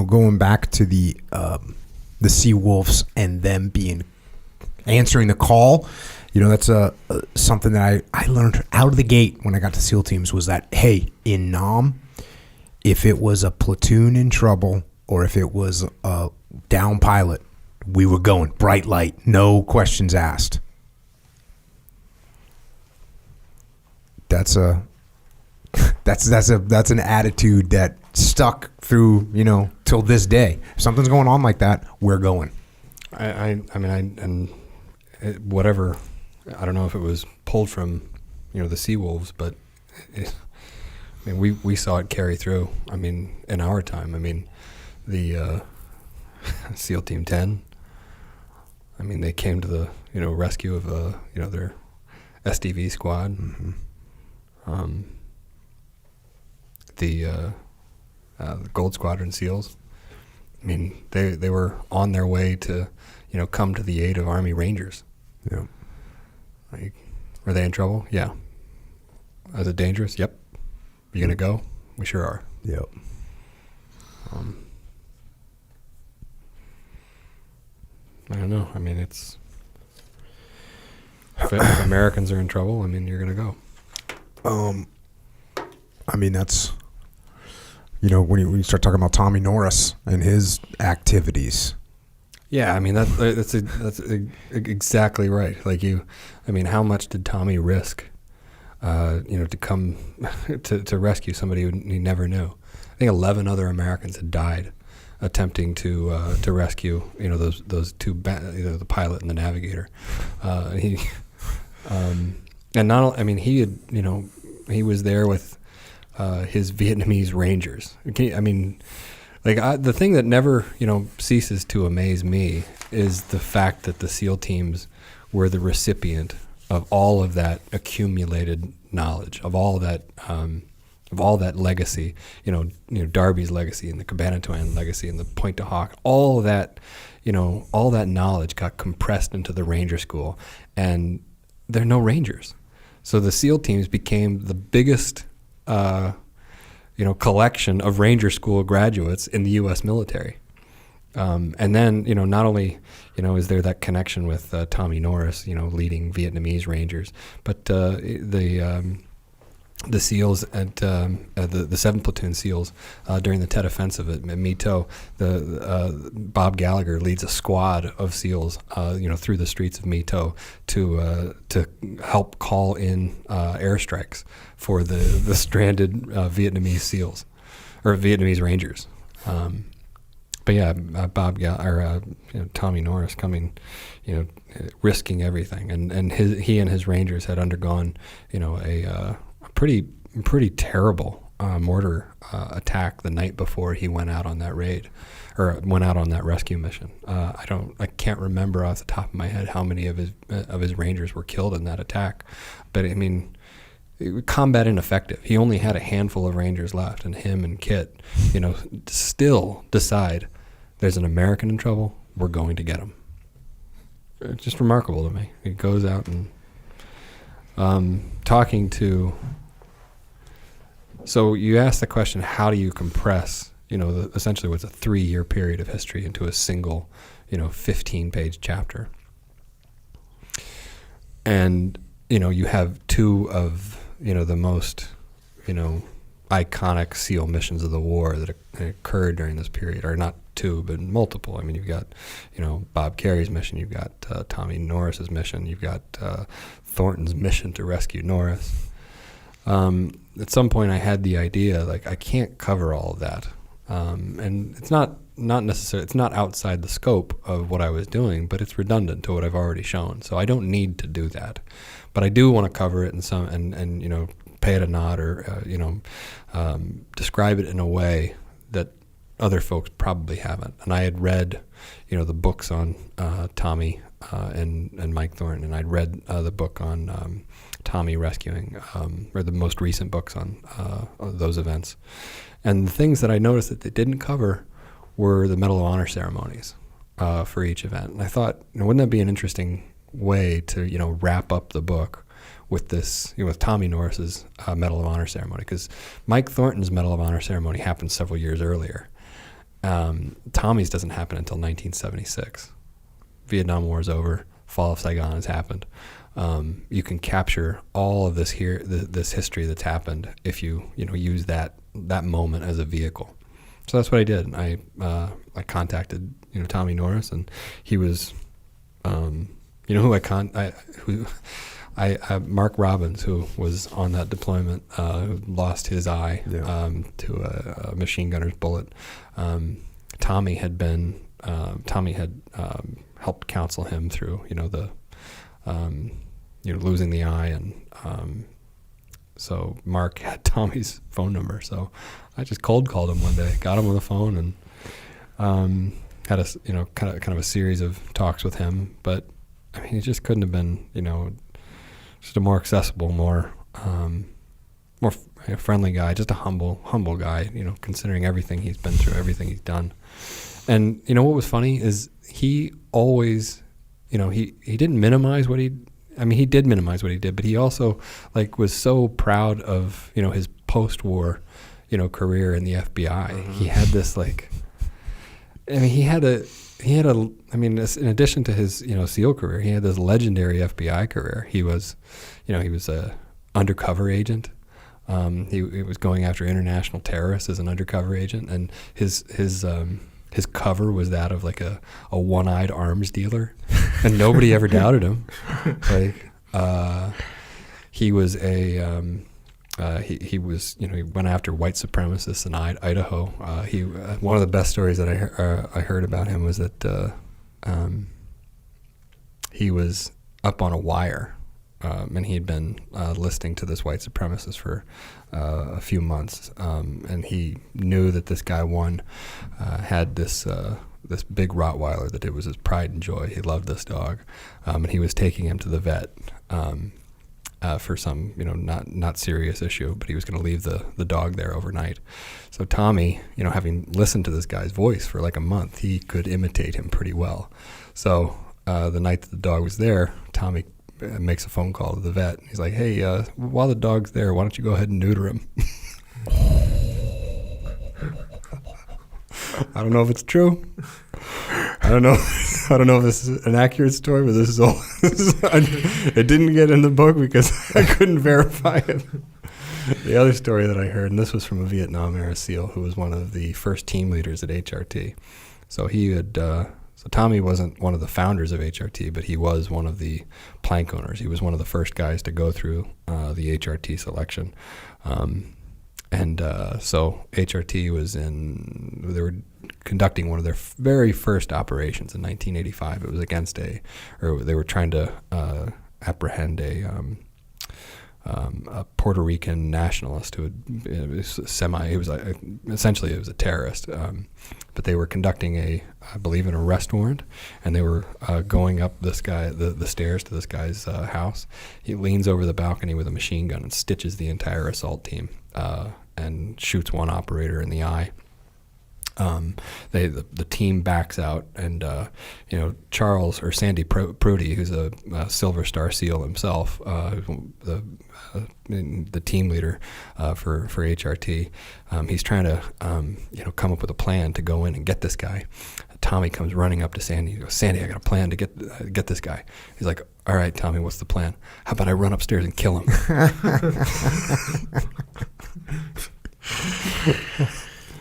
going back to the Sea Wolves and them answering the call, that's something that I learned out of the gate when I got to SEAL teams was that, hey, in Nam, if it was a platoon in trouble or if it was a down pilot, we were going bright light, no questions asked. That's an attitude that stuck through, till this day. If something's going on like that, we're going. Whatever, I don't know if it was pulled from, the Sea Wolves, but we saw it carry through. In our time, the SEAL Team 10. They came to the rescue of their SDV squad. Mm-hmm. The Gold Squadron SEALs. They were on their way to come to the aid of Army Rangers. Yeah. Are they in trouble? Yeah. Is it dangerous? Yep. You gonna go? We sure are. Yep. I don't know. It's if Americans are in trouble, you're gonna go. That's when you start talking about Tommy Norris and his activities. Yeah, that's exactly right. How much did Tommy risk, to come to rescue somebody who he never knew? I think 11 other Americans had died attempting to rescue, those two, the pilot and the navigator. He was there with his Vietnamese Rangers. The thing that never, ceases to amaze me is the fact that the SEAL teams were the recipient of all of that accumulated knowledge, of all that legacy, Darby's legacy and the Cabanatuan legacy and the Pointe du Hoc, all that knowledge got compressed into the Ranger School, and there are no Rangers. So the SEAL teams became the biggest collection of Ranger School graduates in the U.S. military. And then, not only, is there that connection with Tommy Norris, leading Vietnamese Rangers, but the SEALs at the 7th Platoon SEALs during the Tet Offensive at Me Too, Bob Gallagher leads a squad of SEALs, through the streets of Me Too to help call in airstrikes for the stranded Vietnamese SEALs or Vietnamese Rangers. Tommy Norris coming, risking everything, and he and his Rangers had undergone, a pretty terrible mortar attack the night before he went out on that raid, or went out on that rescue mission. I can't remember off the top of my head how many of his Rangers were killed in that attack, but combat ineffective. He only had a handful of Rangers left, and him and Kit, still decide there's an American in trouble. We're going to get him. It's just remarkable to me. He goes out and talking to. So you asked the question, how do you compress, essentially what's a 3-year period of history into a single, 15-page chapter? And, you have two of, the most, iconic SEAL missions of the war that occurred during this period, or not two, but multiple. You've got, Bob Carey's mission, you've got Tommy Norris's mission, you've got Thornton's mission to rescue Norris. At some point I had the idea, I can't cover all of that. And it's not necessarily, it's not outside the scope of what I was doing, but it's redundant to what I've already shown. So I don't need to do that. But I do want to cover it and pay it a nod, or, describe it in a way that other folks probably haven't. And I had read, the books on Tommy and Mike Thornton, and I'd read the book on Tommy rescuing, or the most recent books on those events. And the things that I noticed that they didn't cover were the Medal of Honor ceremonies for each event. And I thought, wouldn't that be an interesting way to, wrap up the book with this, with Tommy Norris's Medal of Honor ceremony? Because Mike Thornton's Medal of Honor ceremony happened several years earlier. Tommy's doesn't happen until 1976. Vietnam War is over. Fall of Saigon has happened. You can capture all of this here, this history that's happened if you use that moment as a vehicle. So that's what I did. I contacted Tommy Norris, and he was Mark Robbins, who was on that deployment, who lost his eye to a machine gunner's bullet. Tommy had helped counsel him through losing the eye, and so Mark had Tommy's phone number. So I just cold called him one day, got him on the phone, and had a kind of a series of talks with him. But I mean, he just couldn't have been just a more accessible, more friendly guy, just a humble guy. Considering everything he's been through, everything he's done. And what was funny is he always, he didn't minimize what he did minimize what he did, but he also was so proud of his post-war career in the FBI. Mm-hmm. He had this in addition to his SEAL career, he had this legendary FBI career. He was a undercover agent. He was going after international terrorists as an undercover agent, and his cover was that of a one-eyed arms dealer, and nobody ever doubted him. He was he went after white supremacists in Idaho. One of the best stories that I heard about him was that he was up on a wire, and he had been listening to this white supremacist for a few months, and he knew that this guy had this big Rottweiler that it was his pride and joy. He loved this dog, and he was taking him to the vet for some not serious issue, but he was going to leave the dog there overnight. So Tommy, having listened to this guy's voice for a month, he could imitate him pretty well. So the night that the dog was there, Tommy makes a phone call to the vet. He's like, "Hey, while the dog's there, why don't you go ahead and neuter him?" I don't know if it's true. I don't know if this is an accurate story, but this is all. It didn't get in the book because I couldn't verify it. The other story that I heard, and this was from a Vietnam-era SEAL who was one of the first team leaders at HRT. So he had. So Tommy wasn't one of the founders of HRT, but he was one of the plank owners. He was one of the first guys to go through the HRT selection. So HRT they were conducting one of their very first operations in 1985. It was they were trying to apprehend a Puerto Rican nationalist who essentially a terrorist. But they were conducting I believe an arrest warrant, and they were going up the stairs to this guy's house. He leans over the balcony with a machine gun and stitches the entire assault team and shoots one operator in the eye. The team backs out, and Charles or Sandy Prudy, who's a Silver Star SEAL himself, the team leader for HRT, he's trying to come up with a plan to go in and get this guy. Tommy comes running up to Sandy. He goes, "Sandy, I got a plan to get this guy." He's like, "All right, Tommy, what's the plan? How about I run upstairs and kill him?"